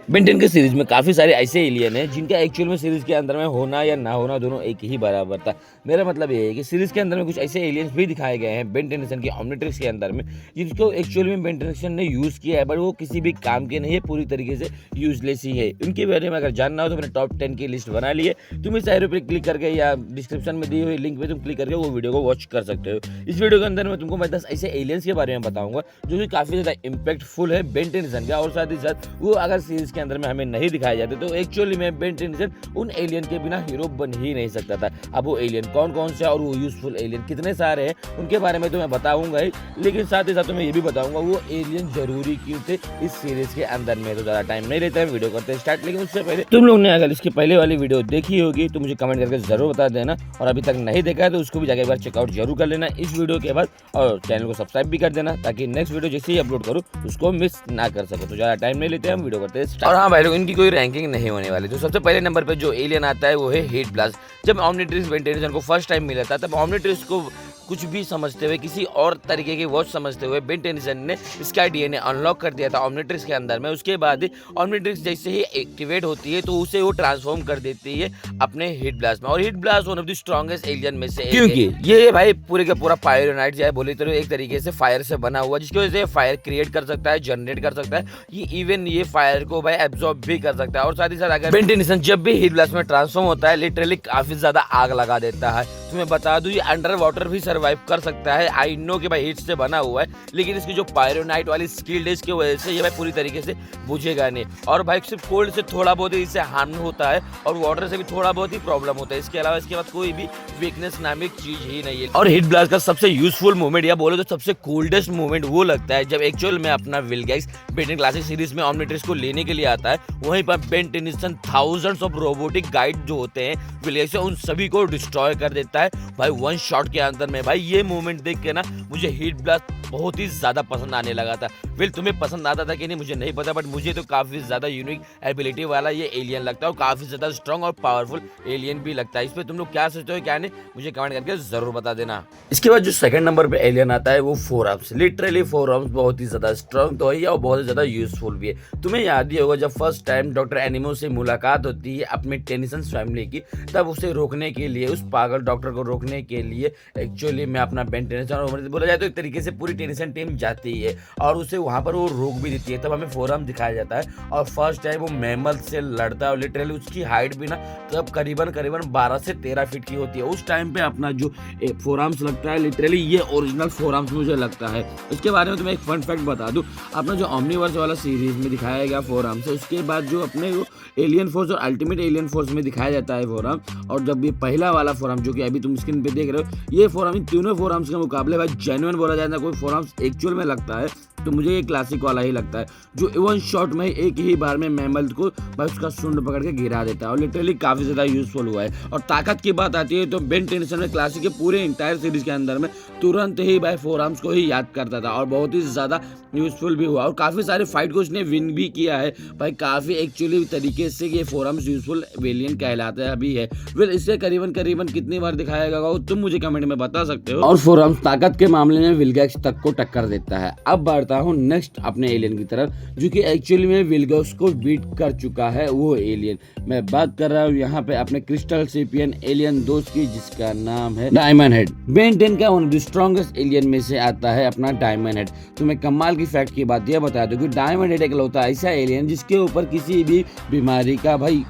Ben 10 के series में काफ़ी सारे ऐसे एलियन हैं जिनका एक्चुअल में सीरीज के अंदर में होना या ना होना दोनों एक ही बराबर था। मेरा मतलब ये है कि सीरीज के अंदर में कुछ ऐसे एलियंस भी दिखाए गए हैं बेन टेंशन की ऑमनिट्रिक्स के अंदर में, जिसको एक्चुअल में बेन टेंशन ने यूज़ किया है, बट वो किसी भी काम के नहीं है, पूरी तरीके से यूजलेस ही है। उनके बारे में अगर जानना हो तो मैंने टॉप 10 की लिस्ट बना ली है। तुम इस एरो पर क्लिक करके या डिस्क्रिप्शन में दी हुई लिंक पे तुम क्लिक करके वो वीडियो को वॉच कर सकते हो। इस वीडियो के अंदर मैं तुमको 10 ऐसे एलियंस के बारे में बताऊंगा जो कि काफ़ी ज़्यादा इम्पैक्टफुल है बेन टेंशन का, और साथ ही साथ वो अगर सीरीज के अंदर में हमें नहीं दिखाए जाते तो एक्चुअली में बेन टेंशन उन एलियन के बिना हीरो बन ही नहीं सकता था। अब वो एलियन कौन कौन से और वो यूजफुल एलियन कितने सारे हैं उनके बारे में तो मैं बताऊंगा ही, लेकिन साथ ही साथ मैं ये भी बताऊंगा वो एलियन जरूरी क्यों थे इस सीरीज के अंदर में। तो ज़्यादा टाइम नहीं लेता है, वीडियो करते हैं स्टार्ट। लेकिन उससे पहले तुम लोग ने अगर इसकी पहले वाली वीडियो देखी होगी तो मुझे कमेंट करके जरूर बता देना, और अभी तक नहीं देखा है तो उसको भी जाकर एक बार चेकआउट जरूर कर लेना इस वीडियो के बाद, और चैनल को सब्सक्राइब भी कर देना ताकि नेक्स्ट वीडियो जैसे ही अपलोड करूँ उसको मिस ना कर सको। तो ज़्यादा टाइम नहीं लेते हैं, हम वीडियो करते हैं। और हाँ भाई लोग, इनकी कोई रैंकिंग नहीं होने वाली। तो सबसे पहले नंबर पे जो एलियन आता है वो है हीट ब्लास्ट। जब ऑमनिट्रिक्स बेन टेंशन को फर्स्ट टाइम मिला था तब ऑमनिट्रिक्स को कुछ भी समझते हुए, किसी और तरीके की वॉच समझते हुए बेन टेंशन ने इसका डीएनए अनलॉक कर दिया था ऑमनिट्रिक्स के अंदर में। उसके बाद ऑमनिट्रिक्स जैसे ही एक्टिवेट होती है तो उसे वो ट्रांसफॉर्म कर देती है अपने हीट ब्लास्ट में, और heat blast one of the strongest alien में से एक, क्योंकि ये भाई पूरे का पूरा पायरोनाइट जो है बोले तो एक तरीके से फायर से बना हुआ, जिसकी वजह से फायर क्रिएट कर सकता है, जनरेट कर सकता है, ये इवन ये फायर को भाई एब्जॉर्ब भी कर सकता है। और साथ ही साथ अगर बेन टेंशन जब भी हीट ब्लास्ट में ट्रांसफॉर्म होता है लिटरली काफी ज्यादा आग लगा देता है। तुम्हें बता दूं ये अंडर वाटर भी सर्वाइव कर सकता है। आई नो कि भाई हीट से बना हुआ है, लेकिन इसकी जो पायरोनाइट वाली स्किल्ड है इसकी वजह से ये भाई पूरी तरीके से बुझेगा नहीं। और भाई सिर्फ कोल्ड से थोड़ा बहुत ही इससे हार्म होता है, और वाटर से भी थोड़ा बहुत ही प्रॉब्लम होता है। इसके अलावा इसके बाद कोई भी वीकनेस नामक चीज ही नहीं है। और हीट ब्लास्ट का सबसे यूजफुल मूवमेंट या बोले तो सबसे कोल्डेस्ट मूवमेंट वो लगता है जब एक्चुअल में अपना विलगैक्स बेन 10 क्लासिक सीरीज में ऑमनिट्रिक्स को लेने के लिए आता है। वहीं पर Ben tension thousands of robotic guide जो होते हैं विलगैक्स से, उन सभी को डिस्ट्रॉय कर देता है भाई वन शॉट के अंदर में। भाई ये मूवमेंट देख के ना मुझे हीट ब्लास्ट बहुत ही ज्यादा पसंद आने लगा था। विल तुम्हें पसंद आता था कि नहीं मुझे नहीं पता, बट मुझे तो काफी ज्यादा यूनिक एबिलिटी वाला ये एलियन लगता है, और काफी ज्यादा स्ट्रॉन्ग और पावरफुल एलियन भी लगता है। इस पे तुम लोग क्या सोचते हो क्या नहीं मुझे कमेंट करके जरूर बता देना। इसके बाद जो सेकंड नंबर पे एलियन आता है वो four arms. Literally four arms बहुत ही ज्यादा स्ट्रॉन्ग तो है और बहुत ही ज्यादा यूजफुल भी है। तुम्हें याद ही होगा जब फर्स्ट टाइम डॉक्टर एनिमो से मुलाकात होती है अपने टेंशन फैमिली की, तब उसे रोकने के लिए, उस पागल डॉक्टर को रोकने के लिए एक्चुअली में अपना बेन टेंशन बोला जाए तो एक तरीके से पूरी टेंशन टीम जाती है और उसे वहां पर वो रोक भी देती है। तब हमें फोर आर्म दिखाया जाता है और फर्स्ट टाइम वो मैमल से लड़ता है, और लिटरली उसकी हाइट भी ना तब करीबन 12 से 13 फीट की होती है। उस टाइम पे अपना जो फोर आर्म्स लगता है लिटरली ये ओरिजिनल फोर आर्म्स मुझे लगता है। इसके बारे में तुम्हें एक फन फैक्ट बता दूं, अपना जो ओमनीवर्स वाला सीरीज में दिखाया गया फोर आर्म्स है, उसके बाद जो अपने एलियन फोर्स और अल्टीमेट एलियन फोर्स में दिखाया जाता है फोर आर्म, और जब ये पहला वाला फोर आर्म जो कि अभी तुम स्क्रीन पे देख रहे हो, ये फोर आर्म इन तीनों फोर आर्म्स के मुकाबले भाई जेन्युइन बोला जाए ना कोई फोर आर्म्स एक्चुअल में लगता है तो मुझे ये क्लासिक वाला ही लगता है, जो वन शॉट में एक ही बार में मैमल को भाई उसका सूंड पकड़ के गिरा देता है, और लिटरली काफी ज्यादा यूजफुल हुआ है। और ताकत की बात आती है तो बेन टेंशन में क्लासिक के पूरे इंटायर सीरीज के अंदर में तुरंत ही भाई फोर आर्म्स को ही याद करता था, और बहुत ही ज्यादा यूजफुल भी हुआ, और काफी सारे फाइट को उसने विन भी किया है भाई काफी एक्चुअली तरीके से। ये फोर आर्म्स यूजफुल वेलियन कहलाता है भी है। फिर इसे करीबन कितनी बार दिखाया गया तुम मुझे कमेंट में बता सकते हो। और फोर आर्म्स ताकत के मामले में विलगैक्स तक को टक्कर देता है। अब बढ़ता हूँ नेक्स्ट अपने एलियन की तरफ जो कि एक्चुअली में विलगैक्स को बीट कर चुका है। वो एलियन मैं बात कर रहा हूँ यहाँ पे अपने क्रिस्टल सेपियन एलियन दोस्त की, जिसका नाम है डायमंड हेड। बेन 10 का one of the strongest alien में से आता है अपना डायमंड हेड। तो मैं कमाल की फैक्ट की बात यह बता दूं कि डायमंड हेड एकलौता ऐसा एलियन जिसके ऊपर किसी भी बीमारी का भाई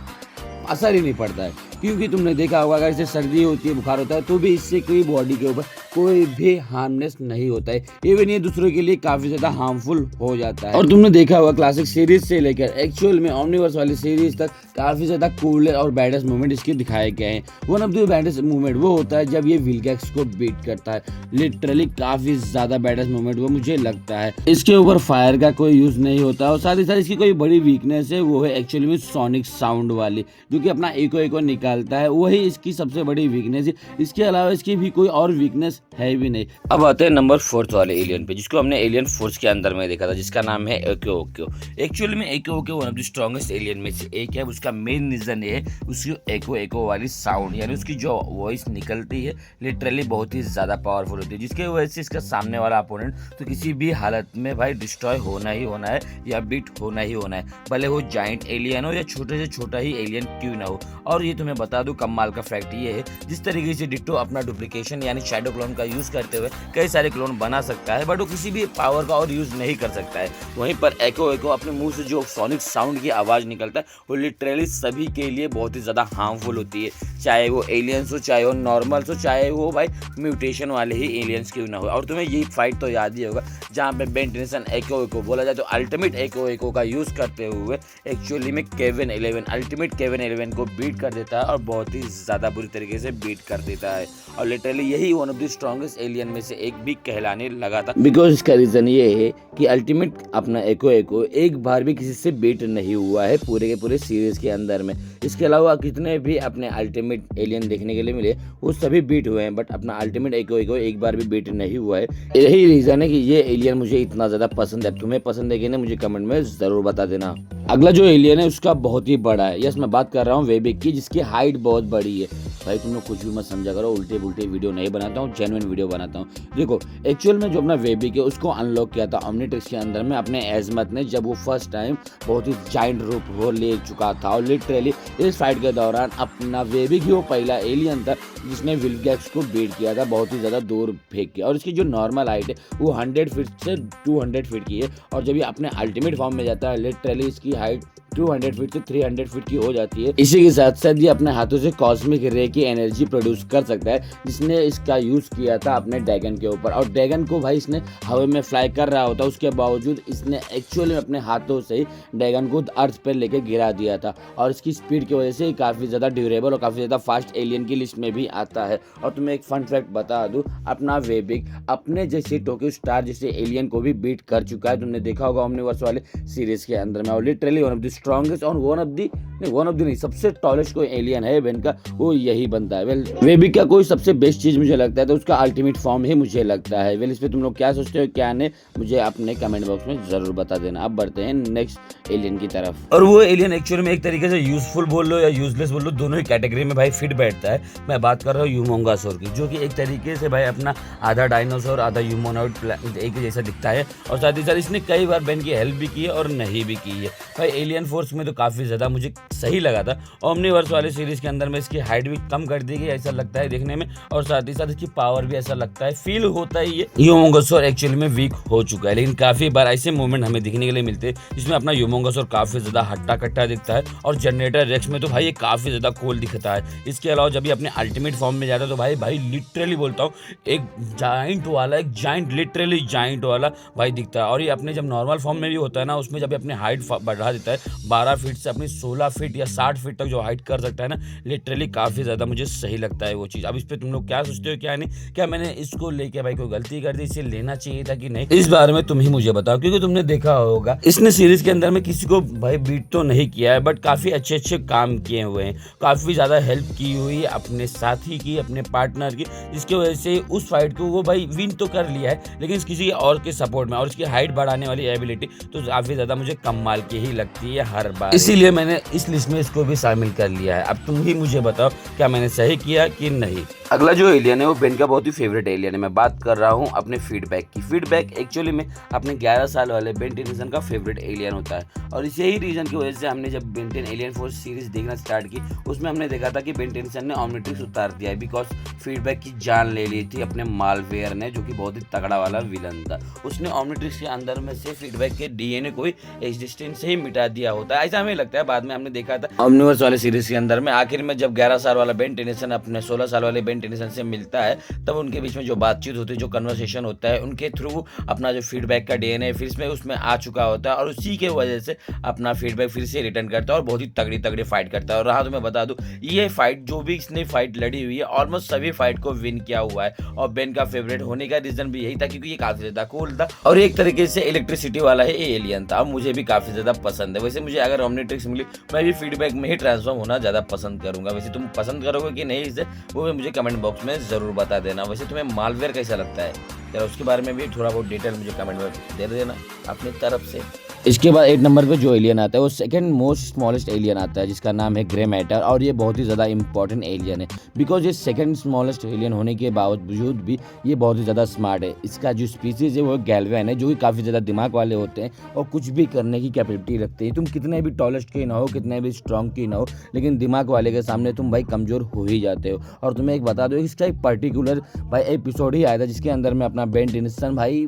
असर ही नहीं पड़ता है, क्योंकि तुमने देखा होगा अगर इसे सर्दी होती है, बुखार होता है तो भी इससे कोई बॉडी के ऊपर कोई भी हार्मनेस नहीं होता है, इवन ये दूसरों के लिए काफी ज्यादा हार्मफुल हो जाता है। और तुमने देखा होगा क्लासिक सीरीज से लेकर एक्चुअल में ओमनीवर्स वाली सीरीज तक काफी ज्यादा कूल और बैडेस्ट मूवमेंट इसके दिखाए गए हैं। One of the baddest movement वो होता है जब ये विलगैक्स को बीट करता है, लिटरली काफी ज्यादा बैडेस्ट मूवमेंट वो मुझे लगता है। इसके ऊपर फायर का कोई यूज नहीं होता, और साथ ही साथ इसकी कोई बड़ी वीकनेस है वो है एक्चुअली में सोनिक साउंड वाली, जो कि अपना इको निकालता है, वही इसकी सबसे बड़ी वीकनेस है। इसके अलावा इसकी भी कोई और वीकनेस है भी नहीं। अब आते हैं नंबर 4 वाले एलियन पे, जिसको हमने एलियन फोर्स के अंदर में देखा था, जिसका नाम है एको ओक्यो। एक्चुअली में एको ओक्यो one of the strongest alien में से एक है। उसका मेन रीजन ये है उसकी एको एको वाली साउंड, यानी उसकी जो वॉइस निकलती है लिटरली बहुत ही ज़्यादा पावरफुल होती है, जिसके वजह से इसका सामने वाला अपोनेंट तो किसी भी हालत में भाई डिस्ट्रॉय होना ही होना है या बीट होना ही होना है, भले वो जाइंट एलियन हो या छोटे से छोटा ही एलियन क्यों ना हो। और ये तुम्हें बता दूं कमाल का फैक्ट ये है, जिस तरीके से डिट्टो अपना डुप्लीकेशन यानी शैडो क्लोन का यूज करते हुए कई सारे क्लोन बना सकता है, बट वो किसी भी पावर का और यूज नहीं कर सकता है। वहीं पर एको एको अपने मुंह से जो सोनिक साउंड की आवाज निकलता है वो लिटरली सभी के लिए बहुत ही ज्यादा हार्मफुल होती है, चाहे वो एलियंस हो, चाहे वो नॉर्मल्स हो, चाहे वो भाई म्यूटेशन वाले ही एलियंस क्यों ना हो। और तुम्हें ये फाइट तो याद ही होगा जहाँ पे बेन टेंसन एको एको बोला जाए तो अल्टीमेट एको एको का यूज करते हुए एक्चुअली में केविन 11 अल्टीमेट केविन 11 को बीट कर देता है और बहुत ही ज्यादा बुरी तरीके से बीट कर देता है। और लिटरली यही one of the strongest alien में से एक भी कहलाने लगा था, बिकॉज इसका रीजन ये है कि अल्टीमेट अपना एको एको एक बार भी किसी से बीट नहीं हुआ है पूरे के पूरे सीरीज के अंदर में। इसके अलावा कितने भी अपने अल्टीमेट एलियन देखने के लिए मिले वो सभी बीट हुए हैं, बट अपना अल्टीमेट एको एको एक बार भी बीट नहीं हुआ है। यही रीजन है कि ये एलियन मुझे इतना ज्यादा पसंद है। तुम्हें पसंद है कि नहीं मुझे कमेंट में जरूर बता देना। अगला जो एलियन है उसका बहुत ही बड़ा है, यस मैं बात कर रहा हूँ वेबिक की, जिसकी हाइट बहुत बड़ी है। भाई तुम लोग कुछ भी मत समझा करो, उल्टे पुल्टे वीडियो नहीं बनाता हूँ, जेन्युइन वीडियो बनाता हूँ। देखो एक्चुअल में जो अपना वेबिक है उसको अनलॉक किया था ओमनिट्रिक्स के अंदर में अपने एजमत ने, जब वो फर्स्ट टाइम बहुत ही जाइंट रूप हो ले चुका था। और लिटरली इस फाइट के दौरान अपना वेबिक ही वो पहला एलियन था जिसने विल्गैक्स को बीट किया था बहुत ही ज़्यादा दूर फेंक के। और इसकी जो नॉर्मल हाइट है वो 100 फीट से 200 फीट की है, और जब ये अपने अल्टीमेट फॉर्म में जाता है लिटरली इसकी हाइट 200 फीट से 300 फीट की हो जाती है। इसी के साथ साथ ये अपने हाथों से कॉस्मिक रे की एनर्जी प्रोड्यूस कर सकता है, जिसने इसका यूज किया था अपने ड्रैगन के ऊपर। और ड्रैगन को भाई इसने हवा में फ्लाई कर रहा होता, उसके बावजूद इसने एक्चुअली में अपने हाथों से ही ड्रैगन को अर्थ पर लेके गिरा दिया था। और इसकी स्पीड की वजह से काफी ज्यादा ड्यूरेबल और काफी ज्यादा फास्ट एलियन की लिस्ट में भी आता है। और तुम्हें एक फन फैक्ट बता दूं, अपना वेबिक अपने जैसे टोक्यो स्टार जैसे एलियन को भी बीट कर चुका है। तुमने देखा होगा ओमनिवर्स वाले सीरीज के अंदर में। और literally one of the strongest और वन ऑफ द नहीं सबसे टॉलेस्ट कोई एलियन है वेन का, वो यही बनता है। वेल वेबिक का कोई सबसे बेस्ट चीज मुझे लगता है तो उसका अल्टीमेट फॉर्म ही मुझे लगता है। वेल इस पे तुम लोग क्या सोचते हो क्या नहीं मुझे अपने कमेंट बॉक्स में जरूर बता देना। अब बढ़ते हैं नेक्स्ट एलियन की तरफ। और वो एलियन एक्चुअली में एक तरीके से यूजफुल बोल लो या यूजलेस बोल लो, दोनों ही कैटेगरी में भाई फिट बैठता है। मैं बात कर रहा हूँ यूमोंगासोर की, जो कि एक तरीके से भाई अपना आधा डायनासोर आधा ह्यूमनॉइड एक जैसा दिखता है। और साथ ही साथ इसने कई बार बेन की हेल्प भी की है और नहीं भी की है। भाई एलियन फोर्स में तो काफी ज्यादा मुझे सही लगा था। ओमनिवर्स वाले सीरीज के अंदर में इसकी हाइट भी कम कर दी गई ऐसा लगता है देखने में, और साथ ही साथ इसकी पावर भी ऐसा लगता है फील होता है ये ह्यूमोंगासोर एक्चुअली में वीक हो चुका है। लेकिन काफी बार ऐसे मूवमेंट हमें दिखने के लिए मिलते हैं जिसमें अपना ह्यूमोंगासोर काफी ज्यादा हट्टा कट्टा दिखता है। और जनरेटर रेक्स में तो भाई ये काफी ज्यादा कूल दिखता है। इसके अलावा जब ये अपने अल्टीमेट फॉर्म में जाता है तो भाई लिटरली बोलता हूँ एक जाइंट लिटरली जाइंट वाला भाई दिखता है। और ये अपने जब नॉर्मल फॉर्म में भी होता है ना, उसमें जब अपने हाइट बढ़ा देता है 12 फीट से अपनी 16 फीट या 60 फीट तक जो हाइट कर सकता है ना, लिटरली काफी ज्यादा मुझे सही लगता है वो चीज। अब इस पे तुम लोग क्या सोचते हो क्या नहीं, क्या मैंने इसको लेके भाई कोई गलती कर दी, इसे लेना चाहिए था कि नहीं, इस बारे में तुम ही मुझे बताओ। क्योंकि तुमने देखा होगा इसने सीरीज के अंदर में किसी को भाई बीट तो नहीं किया है, बट काफी अच्छे काम किए हुए हैं, काफी ज्यादा हेल्प की हुई है अपने साथी की, अपने पार्टनर की, जिसकी वजह से उस फाइट को वो भाई विन तो कर लिया है लेकिन किसी और के सपोर्ट में। और इसकी हाइट बढ़ाने वाली एबिलिटी तो काफी ज्यादा मुझे कमाल की ही लगती है हर बार, इसीलिए मैंने इस लिस्ट में इसको भी शामिल कर लिया है। अब तुम ही मुझे बताओ क्या मैंने सही किया कि नहीं। अगला जो एलियन है वो बेन का बहुत ही फेवरेट एलियन है। मैं बात कर रहा हूँ अपने फीडबैक की। फीडबैक एक्चुअली में अपने 11 साल वाले बेन टेनिसन का फेवरेट एलियन होता है। और इसी ही रीजन की वजह से हमने जब बेन 10 एलियन फोर्स सीरीज देखना स्टार्ट की उसमें हमने देखा था कि बेन टेनिसन ने ओमनिट्रिक्स उतार दिया है, बिकॉज फीडबैक की जान ले ली थी अपने मालवेयर ने, जो कि बहुत ही तगड़ा वाला विलन था। उसने ओमनिट्रिक्स के अंदर में से फीडबैक के डीएनए को एग्जिस्टेंस से ही मिटा दिया होता है, ऐसा हमें लगता है। बाद में हमने देखा था ओमनिवर्स वाले सीरीज के अंदर में आखिर में जब 11 साल वाला बेन टेनिसन अपने 16 साल वाले बेन टेनिसन से मिलता है तब उनके बीच में जो बातचीत होती है, जो कन्वर्सेशन होता है, उनके थ्रू अपना जो फीडबैक का डीएनए फिर से उसमें आ चुका होता है और उसी के वजह से अपना फीडबैक फिर से रिटर्न करता है और बहुत ही तगड़ी फाइट करता है। और हाँ तुम्हें बता दूं ये फाइट जो भी इसने फाइट लड़ी हुई है ऑलमोस्ट सभी फाइट को विन किया हुआ है। और बेन का फेवरेट होने का रीजन भी यही था क्योंकि ये काफी ज्यादा कूल था और एक तरीके से इलेक्ट्रिसिटी वाला है एलियन था। मुझे भी काफी ज्यादा पसंद है। वैसे मुझे अगर ओमनिट्रिक्स मिली मैं भी फीडबैक में ही ट्रांसफॉर्म होना ज़्यादा पसंद करूँगा। वैसे तुम पसंद करोगे कि नहीं इसे, वो भी मुझे कमेंट बॉक्स में ज़रूर बता देना। वैसे तुम्हें मालवेयर कैसा लगता है, जरा उसके बारे में भी थोड़ा बहुत डिटेल मुझे कमेंट में दे देना अपनी तरफ से। इसके बाद 8 नंबर पे जो एलियन आता है वो सेकंड मोस्ट स्मॉलेस्ट एलियन आता है, जिसका नाम है ग्रे मैटर। और ये बहुत ही ज़्यादा इंपॉर्टेंट एलियन है, बिकॉज ये सेकंड स्मॉलेस्ट एलियन होने के बावजूद भी ये बहुत ही ज़्यादा स्मार्ट है। इसका जो स्पीसीज है वो गैल्वेन है, जो कि काफ़ी ज़्यादा दिमाग वाले होते हैं और कुछ भी करने की कैपेबिलिटी रखते हैं। तुम कितने भी टॉलेस्ट के ना हो, कितने भी स्ट्रॉन्ग की ना हो, लेकिन दिमाग वाले के सामने तुम भाई कमज़ोर हो ही जाते हो। और तुम्हें एक बता दो, इसका एक पर्टिकुलर भाई एपिसोड ही आया था जिसके अंदर में अपना बेन टेंसन भाई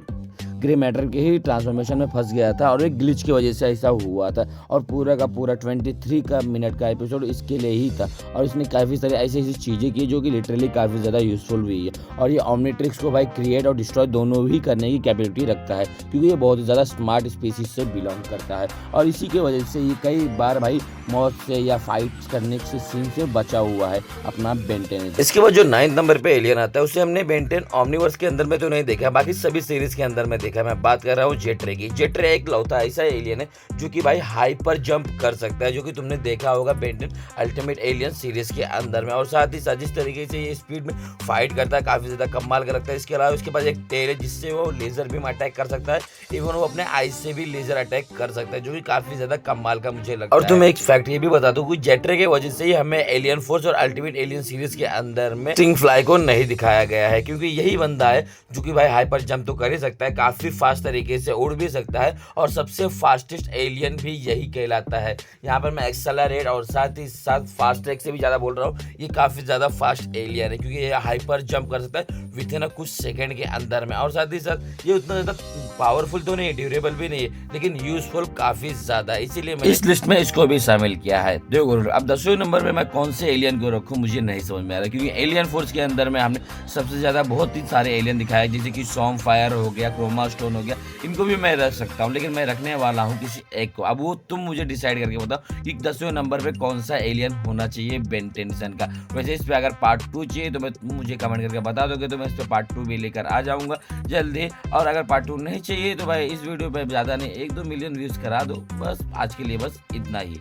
ग्रे मैटर के ही ट्रांसफॉर्मेशन में फंस गया था और एक ग्लिच की वजह से ऐसा हुआ था। और पूरा का पूरा 23 मिनट का एपिसोड इसके लिए ही था। और इसने काफ़ी सारी ऐसी ऐसी चीज़ें की जो कि लिटरली काफ़ी ज़्यादा यूजफुल हुई है। और ये ओमनीट्रिक्स को भाई क्रिएट और डिस्ट्रॉय दोनों ही करने की कैपेबिलिटी रखता है, क्योंकि ये बहुत ही ज़्यादा स्मार्ट स्पीसीज से बिलोंग करता है। और इसी की वजह से ये कई बार भाई मौत से या फाइट करने के सीन से बचा हुआ है अपना बेन टेन। इसके बाद जो 9 नंबर पे एलियन आता है उसे हमने बेन 10 ओमनीवर्स के अंदर में तो नहीं देखा, बाकी सभी सीरीज के अंदर में देखा। मैं बात कर रहा हूँ जेट्रे की। जेट्रे एक लौता ऐसा एलियन है जो कि भाई हाइपर जंप कर सकता है, जो कि तुमने देखा होगा बेन 10 अल्टीमेट एलियन सीरीज के अंदर में। और साथ ही साथ जिस तरीके से ये स्पीड में फाइट करता है काफी ज्यादा कमाल का लगता है। इसके अलावा उसके पास एक टेल है जिससे वो लेजर बीम अटैक कर सकता है, इवन वो अपने आईज से भी लेजर अटैक कर सकता है, जो कि काफी ज्यादा कमाल का मुझे लगता है। और तुम्हें एक फैक्ट ये भी बता दूं कि जेट्रे के वजह से ही हमें एलियन फोर्स और अल्टीमेट एलियन सीरीज के अंदर में स्टिंग फ्लाई को नहीं दिखाया गया है, क्योंकि यही बंदा है जो कि भाई हाइपर जंप तो कर ही सकता है, काफी फास्ट तरीके से उड़ भी सकता है, और सबसे फास्टेस्ट एलियन भी यही कहलाता है। यहाँ पर मैं एक्सेलरेट और साथ ही साथ फास्ट ट्रैक से भी ज्यादा बोल रहा हूँ, ये काफी ज्यादा फास्ट एलियन है, क्योंकि ये हाइपर जंप कर सकता है विद इन कुछ सेकंड के अंदर में। और साथ ही साथ ये उतना ज्यादा पावरफुल तो नहीं है, ड्यूरेबल भी नहीं है, लेकिन यूजफुल काफी ज्यादा है, इसीलिए मैंने इस लिस्ट में इसको भी शामिल किया है। देखो अब 10वें नंबर पे मैं कौन से एलियन को रखूं मुझे नहीं समझ में आ रहा, क्योंकि एलियन फोर्स के अंदर में हमने सबसे ज्यादा बहुत ही सारे एलियन दिखाए, जैसे कि सॉम फायर हो गया, क्रोमा स्टोन हो गया, इनको भी मैं रख सकता हूँ, लेकिन मैं रखने वाला हूँ किसी एक को। अब वो तुम मुझे डिसाइड करके बताओ कि 10वें नंबर पे कौन सा एलियन होना चाहिए बेन टेंसन का। वैसे इस पे अगर पार्ट 2 चाहिए तो मैं मुझे कमेंट करके बता दोगे तो मैं इस पे पार्ट 2 भी लेकर आ जाऊंगा जल्दी। और अगर पार्ट 2 नहीं चाहिए तो भाई इस वीडियो पे ज़्यादा नहीं 1-2 मिलियन व्यूज करा दो, बस आज के लिए बस इतना ही।